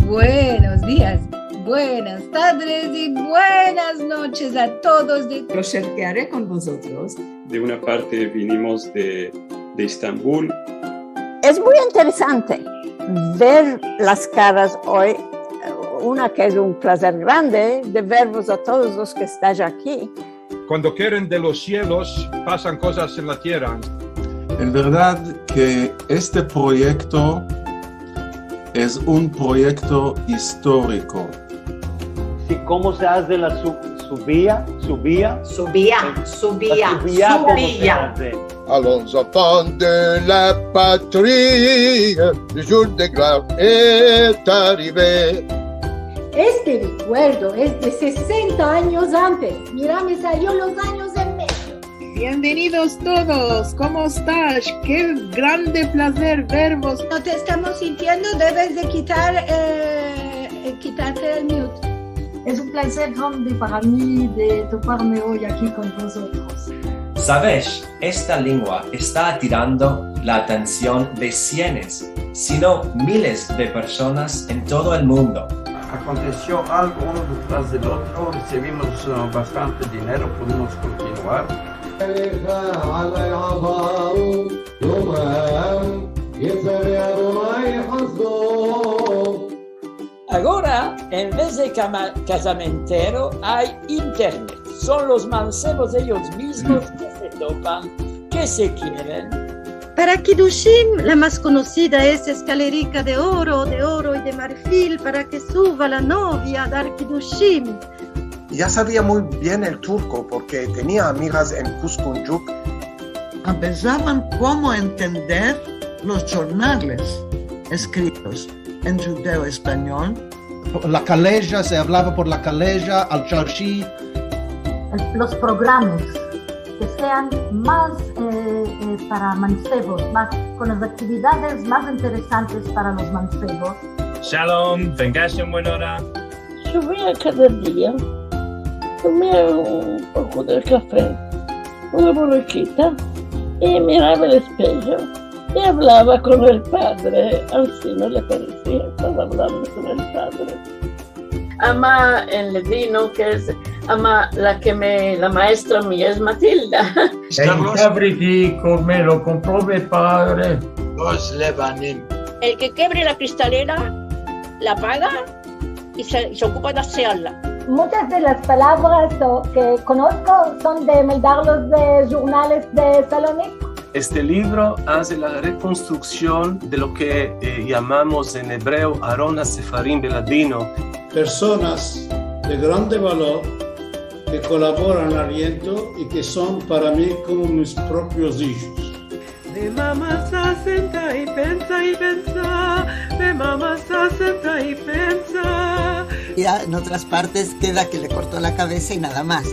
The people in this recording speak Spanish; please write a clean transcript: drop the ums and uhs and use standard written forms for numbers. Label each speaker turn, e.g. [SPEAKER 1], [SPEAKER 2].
[SPEAKER 1] Buenos días, buenas tardes y buenas noches a todos. Proyectaré con vosotros.
[SPEAKER 2] De una parte vinimos de Estambul.
[SPEAKER 3] Es muy interesante ver las caras hoy. Una que es un placer grande de verlos a todos los que están aquí.
[SPEAKER 4] Cuando quieren de los cielos, pasan cosas en la tierra.
[SPEAKER 5] En verdad que este proyecto es un proyecto histórico.
[SPEAKER 6] Sí, ¿cómo se hace la subía?
[SPEAKER 7] Allons enfants de la patrie, le jour de gloire est arrivé.
[SPEAKER 8] Este recuerdo es de 60 años antes. Mira, me salió los años en medio.
[SPEAKER 1] Bienvenidos todos, ¿cómo estás? Qué grande placer vervos.
[SPEAKER 8] No te estamos sintiendo, debes de quitarte el mute.
[SPEAKER 9] Es un placer grande para mí de toparme hoy aquí con vosotros.
[SPEAKER 10] Sabes, esta lengua está atirando la atención de cientos, sino miles de personas en todo el mundo.
[SPEAKER 11] Aconteció algo uno detrás del otro, recibimos bastante dinero, pudimos continuar.
[SPEAKER 3] Ahora, en vez de casamentero, hay internet. Son los mancebos ellos mismos que se tocan, que se quieren.
[SPEAKER 12] Para Kiddushim, la más conocida es escalerica de oro y de marfil para que suba la novia a dar Kiddushim.
[SPEAKER 13] Ya sabía muy bien el turco porque tenía amigas en Cuscunyuk.
[SPEAKER 14] Pensaban cómo entender los jornales escritos en judeo-español.
[SPEAKER 15] La Kaleja, se hablaba por la Kaleja, al Charshi.
[SPEAKER 9] Los programas que sean más para mancebos, con las actividades más interesantes para los mancebos.
[SPEAKER 16] Shalom, vengan buena hora.
[SPEAKER 3] Subía cada día, tomé un poco de café, una borriquita y miraba el espejo y hablaba con el padre. Así no le parecía, estaba hablando con el padre. Ama en ledino, que es la maestra mía es Matilda.
[SPEAKER 16] El cabritico me lo compró mi padre.
[SPEAKER 7] Los Lebanim.
[SPEAKER 17] El que quebre la cristalera la paga y se ocupa de hacerla.
[SPEAKER 8] Muchas de las palabras que conozco son de los de jornales de Salónica.
[SPEAKER 18] Este libro hace la reconstrucción de lo que llamamos en hebreo Aron HaSefarim Beladino.
[SPEAKER 19] Personas de grande valor que colaboran al aliento y que son para mí como mis propios hijos.
[SPEAKER 20] De mamá se senta y pensa, de mamá se senta y pensa.
[SPEAKER 14] Ya en otras partes queda que le cortó la cabeza y nada más.